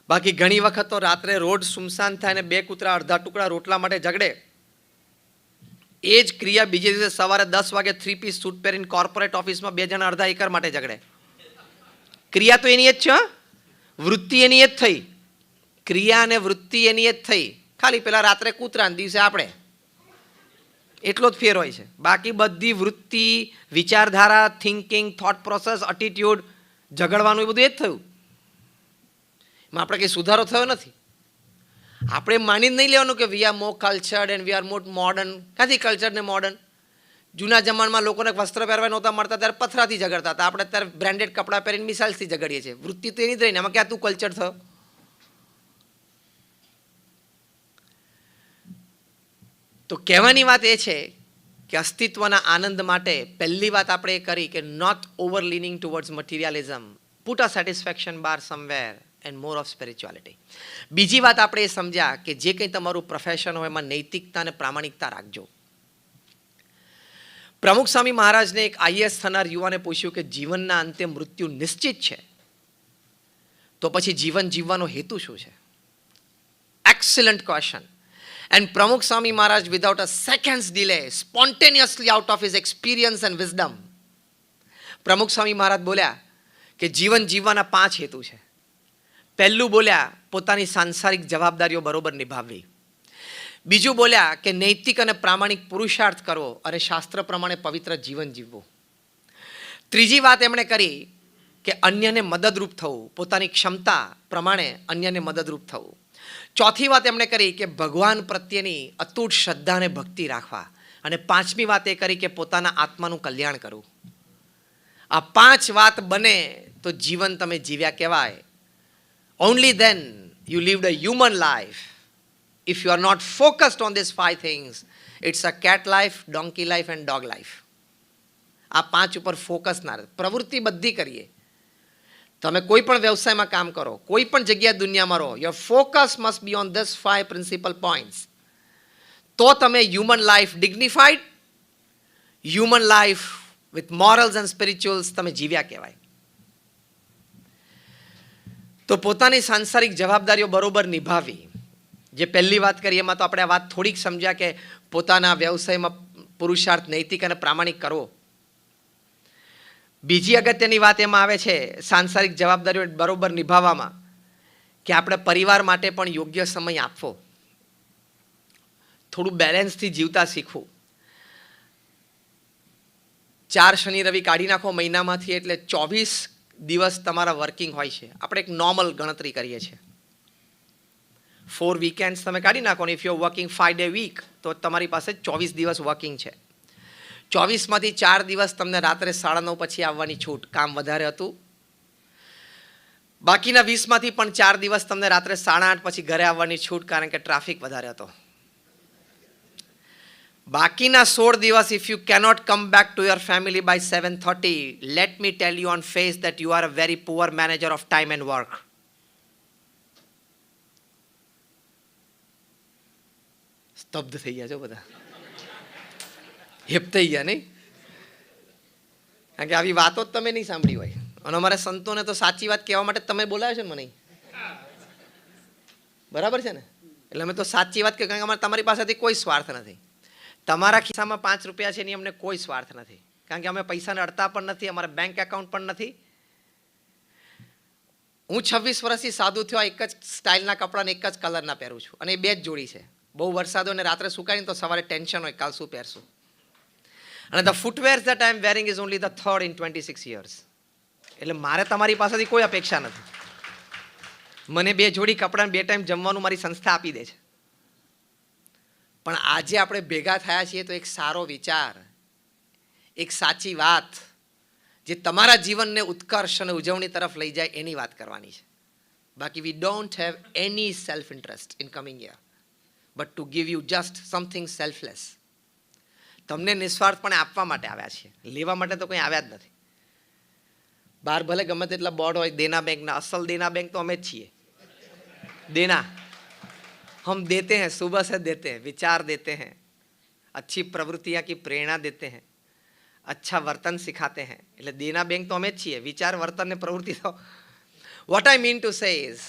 બાકી ઘણી વખત તો રાત્રે રોડ સુમસાન થાય ને બે કૂતરા અડધા ટુકડા રોટલા માટે ઝઘડે. એ જ ક્રિયા બીજે દિવસે સવારે 10 વાગે 3 પીસ સૂટ પહેરીને કોર્પોરેટ ઓફિસમાં 2 જણા અડધા એકર માટે ઝઘડે. ક્રિયા તો એની જ છે, વૃત્તિ એની જ થઈ. ક્રિયા અને વૃત્તિ એની જ થઈ. ખાલી પેલા રાત્રે કૂતરા ને દિવસે આપણે, એટલો જ ફેર હોય છે. બાકી બધી વૃત્તિ, વિચારધારા, થિંકિંગ, થોટ પ્રોસેસ, એટીટ્યુડ, ઝઘડવાનું એ બધું એ જ થયું. એમાં આપણે કંઈ સુધારો થયો નથી. આપણે માની નહીં લેવાનું કે we are more cultured and we are more modern. ક્યાંથી કલ્ચર ને મોડર્ન? જૂના જમાનામાં લોકોને વસ્ત્ર પહેરવા નહોતા મળતા ત્યારે પથરાથી ઝઘડતા હતા. આપણે અત્યારે બ્રાન્ડેડ કપડાં પહેરીને મિસાઇલ્સથી ઝઘડીએ છીએ. વૃત્તિ તો એની જ રહીને, એમાં ક્યાં તું કલ્ચર થયો? તો કહેવાની વાત એ છે કે અસ્તિત્વના આનંદ માટે પહેલી વાત આપણે એ કરી કે not over leaning towards materialism, put a satisfaction bar somewhere and more of spirituality. બીજી વાત આપણે એ સમજ્યા કે જે કંઈ તમારું પ્રોફેશન હોય એમાં નૈતિકતા અને પ્રામાણિકતા રાખજો. પ્રમુખ સ્વામી મહારાજને એક આઈએએસ થનાર યુવાને પૂછ્યું કે જીવનના અંતે મૃત્યુ નિશ્ચિત છે, તો પછી જીવન જીવવાનો હેતુ શું છે? Excellent question. And Pramukh Swami Maharaj, without a second's delay, spontaneously out of his experience and wisdom, Pramukh Swami Maharaj બોલ્યા કે જીવન જીવવાના 5 હેતુ છે. પહેલું બોલ્યા પોતાની સાંસારિક જવાબદારીઓ બરોબર નિભાવવી. બીજું બોલ્યા કે નૈતિક અને પ્રામાણિક પુરુષાર્થ કરવો અને શાસ્ત્ર પ્રમાણે પવિત્ર જીવન જીવવું. ત્રીજી વાત એમણે કરી કે અન્યને મદદરૂપ થવું, પોતાની ક્ષમતા પ્રમાણે અન્યને મદદરૂપ થવું. ચોથી વાત એમણે કરી કે ભગવાન પ્રત્યેની અતૂટ શ્રદ્ધા અને ભક્તિ રાખવા. અને પાંચમી વાત એ કરી કે પોતાના આત્માનું કલ્યાણ કરવું. આ 5 વાત બને તો જીવન તમે જીવ્યા કહેવાય. Only then you lived a human life. If you are not focused on this 5 things, it's a cat life, donkey life and dog life. આ 5 ઉપર ફોકસ ના રહે. પ્રવૃત્તિ બધી કરીએ. તમે કોઈ પણ વ્યવસાયમાં કામ કરો, કોઈ પણ જગ્યાએ દુનિયામાં રહો, your focus must be on this 5 principal points. તો તમે human life ડિગ્નિફાઈડ, human life with morals and સ્પિરિચ્યુઅલ્સ તમે જીવ્યા કહેવાય. તો પોતાની સાંસારિક જવાબદારીઓ બરોબર નિભાવી. જે પહેલી વાત કરી એમાં તો આપણે આ વાત થોડીક સમજ્યા કે પોતાના વ્યવસાયમાં પુરુષાર્થ નૈતિક અને પ્રામાણિક કરવો. બીજી અગત્યની વાત એમાં આવે છે સાંસારિક જવાબદારીઓ બરોબર નિભાવવામાં કે આપણે પરિવાર માટે પણ યોગ્ય સમય આપવો. થોડું બેલેન્સથી જીવતા શીખવું. 4 શનિ રવિ કાઢી નાખો મહિનામાંથી, એટલે 24 દિવસ તમારા વર્કિંગ હોય છે. આપણે એક નોર્મલ ગણતરી કરીએ છીએ. 4 વીકેન્ડ્સ તમે કાઢી નાખો ને if you are working 5 day week તો તમારી પાસે 24 દિવસ વર્કિંગ છે. 24માંથી 4 દિવસ તમને રાત્રે 9:30 પછી આવવાની છૂટ, કામ વધારે હતું. બાકીના 20માંથી પણ 4 દિવસ તમને રાત્રે 8:30 પછી ઘરે આવવાની છૂટ, કારણ કે ટ્રાફિક વધારે હતો. બાકીના 16 દિવસ if you cannot come back to your family by 7:30, let me tell you on face that you are a very poor manager of time and work. સ્તબ્ધ થઈ ગયા છો બધા, હેપ થઈ ગયા નહીં? કારણ કે આવી વાતો જ તમે નહીં સાંભળી હોય. અને અમારા સંતોને તો સાચી વાત કહેવા માટે તમે બોલાવ્યો છે ને મને, બરાબર છે ને? એટલે અમે તો સાચી વાત કહ્યું, કારણ કે અમારે તમારી પાસેથી કોઈ સ્વાર્થ નથી. તમારા ખિસ્સામાં 5 રૂપિયા છે એની અમને કોઈ સ્વાર્થ નથી, કારણ કે અમે પૈસાને અડતા પણ નથી, અમારા બેંક એકાઉન્ટ પણ નથી. હું 26 વર્ષથી સાધુ થયો, એક જ સ્ટાઇલના કપડાને એક જ કલરના પહેરું છું, અને એ 2 જ જોડી છે. બહુ વરસાદ હોય ને રાત્રે સુકાઈને તો સવારે ટેન્શન હોય કાલ શું પહેરશું. અને the footwears that I am wearing is only the 3rd in 26 years. એટલે મારે તમારી પાસેથી કોઈ અપેક્ષા નથી. મને 2 જોડી કપડાં 2 ટાઈમ જમવાનું મારી સંસ્થા આપી દે છે. પણ આજે આપણે ભેગા થયા છીએ તો એક સારો વિચાર, એક સાચી વાત જે તમારા જીવનને ઉત્કર્ષ અને ઉજવણી તરફ લઈ જાય એની વાત કરવાની છે. બાકી we don't have any self interest in coming here, but to give you just something selfless. તમને નિસ્વાર્થપણે આપવા માટે આવ્યા છીએ, લેવા માટે તો કંઈ આવ્યા જ નથી. બહાર ભલે ગમે તેટલા બોર્ડ હોય દેના બેંકના, અસલ દેના બેંક તો અમે જ છીએ. દેના हम देते हैं, सुबह से देते हैं, विचार देते हैं, अच्छी प्रवृत्तियाँ की प्रेरणा देते हैं, अच्छा वर्तन सिखाते हैं. એટલે દેના બેંક તો અમે જ છીએ, વિચાર વર્તન ને પ્રવૃત્તિ તો. What I mean to say is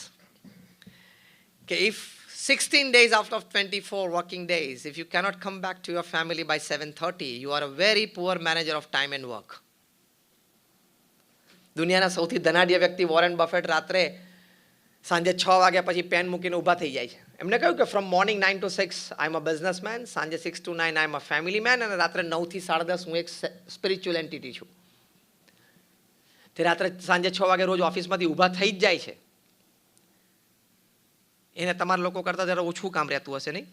કે if 16 days out of 24 working days, if you cannot come back to your family by 7:30, you are a very poor manager of time and work. દુનિયાના સૌથી ધનાઢ્ય વ્યક્તિ Warren buffet રાત્રે સાંજે 6 વાગ્યા પછી pen મૂકીને ઊભા થઈ જાય છે. એમને કહ્યું કે from morning 9 to 6 I am a businessman, સાંજે 6 to 9 I am a family man, અને રાત્રે 9 થી 10:30 હું એક સ્પિરિચ્યુઅલ એન્ટિટી છું. તે રાત્રે સાંજે 6 વાગે રોજ ઓફિસમાંથી ઊભા થઈ જ જાય છે. એને તમારા લોકો કરતાં જરા ઓછું કામ રહેતું હશે નહીં?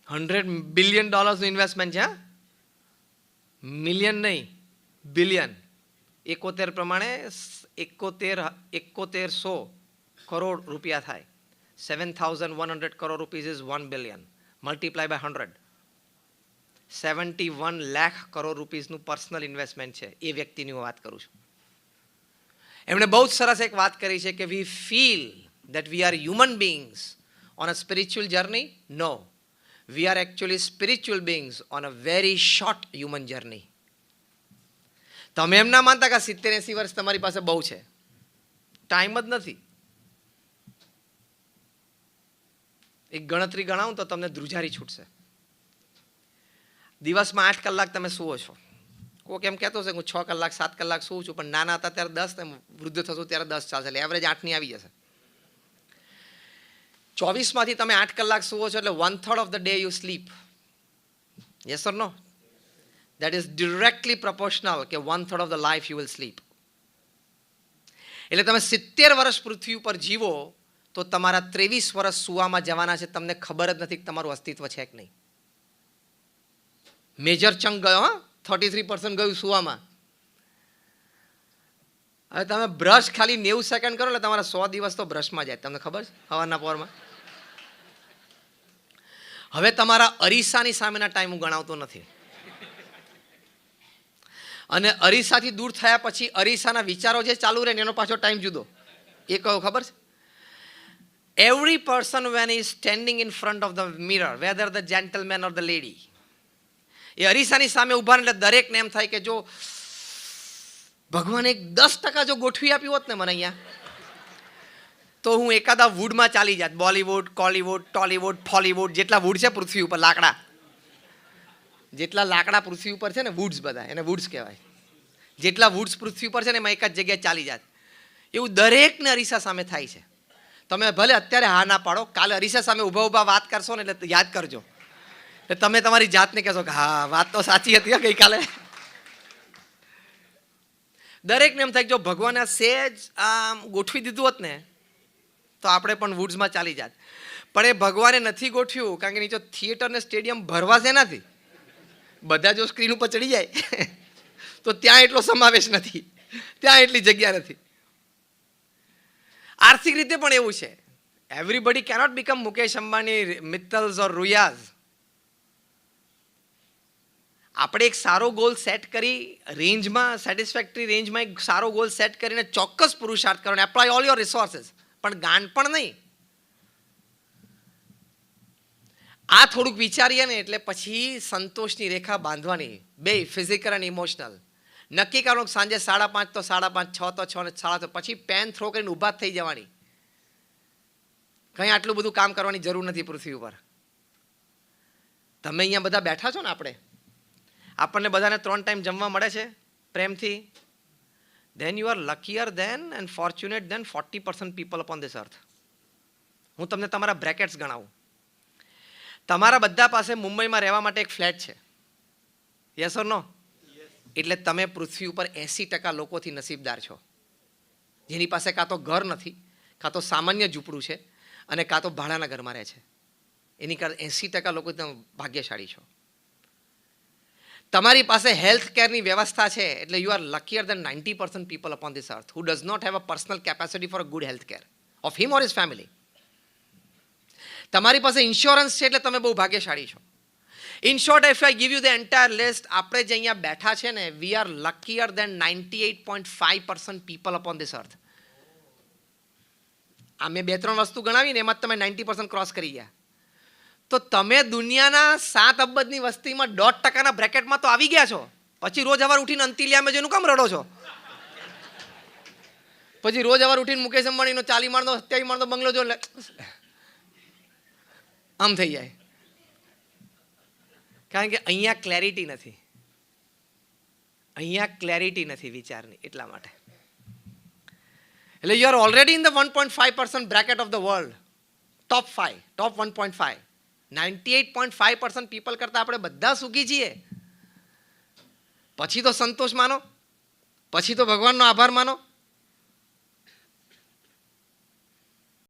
$100 બિલિયન ઇન્વેસ્ટમેન્ટ છે. મિલિયન નહીં, બિલિયન. 71 પ્રમાણે 7100 કરોડ રૂપિયા થાય. 7,100 crore rupees is 1 billion. Multiply by 100. 71 lakh crore રૂપીઝનું પર્સનલ ઇન્વેસ્ટમેન્ટ છે. એ વ્યક્તિની હું વાત કરું છું. એમણે બહુ જ સરસ એક વાત કરી છે કે વી feel that we are human beings on a spiritual journey. No, we are actually spiritual beings on a very short human journey. તમે એમ ના માનતા કે 70-80 વર્ષ તમારી પાસે બહુ છે. ટાઈમ જ નથી. એક ગણતરી ગણાવું તો તમને ધ્રુજારી છૂટશે. દિવસમાં 8 કલાક તમે સૂવો છો. કોઈક એમ કહેતો છે હું 6 કલાક 7 કલાક સૂવું છું, પણ નાના હતા ત્યારે 10, ને વૃદ્ધ થશો ત્યારે 10 ચાલશે, એટલે એવરેજ 8ની આવી જશે. 24 માંથી તમે 8 કલાક સૂવો છો એટલે 1/3 of the day you sleep. Yes or no? That is directly proportional કે 1/3 of the life you will sleep. એટલે તમે 70 વર્ષ પૃથ્વી ઉપર જીવો તો તમારા 23 વર્ષ સૂવામાં જવાના છે. તમને ખબર જ નથી કે તમારું અસ્તિત્વ છે કે નહીં. મેજર ચંક ગયો. 33% ગયું સૂવામાં. હવે તમે બ્રશ ખાલી 90 સેકન્ડ કરો એટલે તમારા 100 દિવસ તો બ્રશમાં જાય. તમને ખબર છે? હવાના પોરમાં. હવે તમારા અરીસાની સામેના ટાઈમ હું ગણાવતો નથી. અને અરીસાથી દૂર થયા પછી અરીસાના વિચારો જે ચાલુ રહે એનો પાછો ટાઈમ જુદો. એ કયો ખબર છે? Every person when he is standing in front of the mirror, whether the gentleman or the lady, એ અરીસાની સામે ઊભા એટલે દરેકને એમ થાય કે જો ભગવાને 10% જો ગોઠવી આપ્યું હોત ને મને અહીંયા, તો હું એકાદા વુડમાં ચાલી જાત. બોલીવુડ, કોલીવુડ, ટોલીવુડ, ફોલીવુડ, જેટલા વુડ છે પૃથ્વી ઉપર, લાકડા, જેટલા લાકડા પૃથ્વી ઉપર છે ને, વુડ્સ બધા, એને વુડ્સ કહેવાય. જેટલા વુડ્સ પૃથ્વી ઉપર છે ને એમાં એક જ જગ્યાએ ચાલી જાત. એવું દરેકને અરીસા સામે થાય છે. તમે ભલે અત્યારે હા ના પાડો, કાલે અરીસા સામે ઊભા ઊભા વાત કરશો ને એટલે યાદ કરજો. તમે તમારી જાતને કહેશો કે હા વાત તો સાચી હતી ગઈકાલે. દરેકને એમ થાય જો ભગવાને સહેજ આમ ગોઠવી દીધું હોત ને તો આપણે પણ વુડ્સમાં ચાલી જાત. પણ એ ભગવાને નથી ગોઠવ્યું, કારણ કે નીચે થિયેટર ને સ્ટેડિયમ ભરવા છે નથી. બધા જો સ્ક્રીન ઉપર ચડી જાય તો ત્યાં એટલો સમાવેશ નથી, ત્યાં એટલી જગ્યા નથી. આર્થિક રીતે પણ એવું છે. Everybody cannot become Mukesh Ambani, Mittals or Ruias. આપણે એક સારો ગોલ સેટ કરી રેન્જમાં, સેટિસ્ફેક્ટરી રેન્જમાં એક સારો ગોલ સેટ કરીને ચોક્કસ પુરુષાર્થ કરો, એપ્લાય ઓલ યોર રિસોર્સિસ, પણ ગાંડ પણ નહીં. આ થોડુંક વિચારીએ ને એટલે પછી સંતોષની રેખા બાંધવાની. બે ફિઝિકલ અને ઇમોશનલ. નક્કી કરવાનું સાંજે 5:30 તો 5:30, 6 તો 6 ને 6:30, પછી પેન થ્રો કરીને ઊભા થઈ જવાની. કંઈ આટલું બધું કામ કરવાની જરૂર નથી પૃથ્વી ઉપર. તમે અહીંયા બધા બેઠા છો ને, આપણને બધાને 3 ટાઈમ જમવા મળે છે પ્રેમથી. then you are luckier than and fortunate than 40% people upon this earth. હું તમને તમારા બ્રેકેટ્સ ગણાવું. તમારા બધા પાસે મુંબઈમાં રહેવા માટે એક ફ્લેટ છે. યસ ઓર નો? એટલે તમે પૃથ્વી ઉપર 80% લોકોથી નસીબદાર છો, જેની પાસે કાં તો ઘર નથી, કાં તો સામાન્ય ઝૂંપડું છે, અને કાં તો ભાડાના ઘરમાં રહે છે. એની કરતાં 80% લોકો તમે ભાગ્યશાળી છો. તમારી પાસે હેલ્થ કેરની વ્યવસ્થા છે એટલે you are luckier than 90% people upon this earth who does not have a personal capacity for a good health care of him or his family. તમારી પાસે ઇન્સ્યોરન્સ છે એટલે તમે બહુ ભાગ્યશાળી છો. In short, if I give you the entire list, આપણે જે અહીંયા બેઠા છે ને, we are luckier than 98.5% people upon this earth. આ મેં 2-3 વસ્તુ ગણાવીને એમાં તમે 90% ક્રોસ કરી ગયા. તો તમે દુનિયાના 7 અબજની વસ્તીમાં 1.5%ના બ્રેકેટમાં તો આવી ગયા છો. પછી રોજ સવાર ઉઠીને અંતિલિયામાં જેનું કામ રડો છો? પછી રોજ અવાર ઉઠીને મુકેશ અંબાણીનો 40 માળનો 27 માળનો બંગલો જો આમ થઈ જાય. કારણ કે અહીંયા ક્લેરિટી નથી, અહીંયા ક્લેરિટી નથી વિચારની, એટલા માટે. એટલે you R already in the 1.5% bracket of the world, top 5, top 1.5. 98.5% people કરતાં આપણે બધા સુખી છીએ. પછી તો સંતોષ માનો, પછી તો ભગવાનનો આભાર માનો.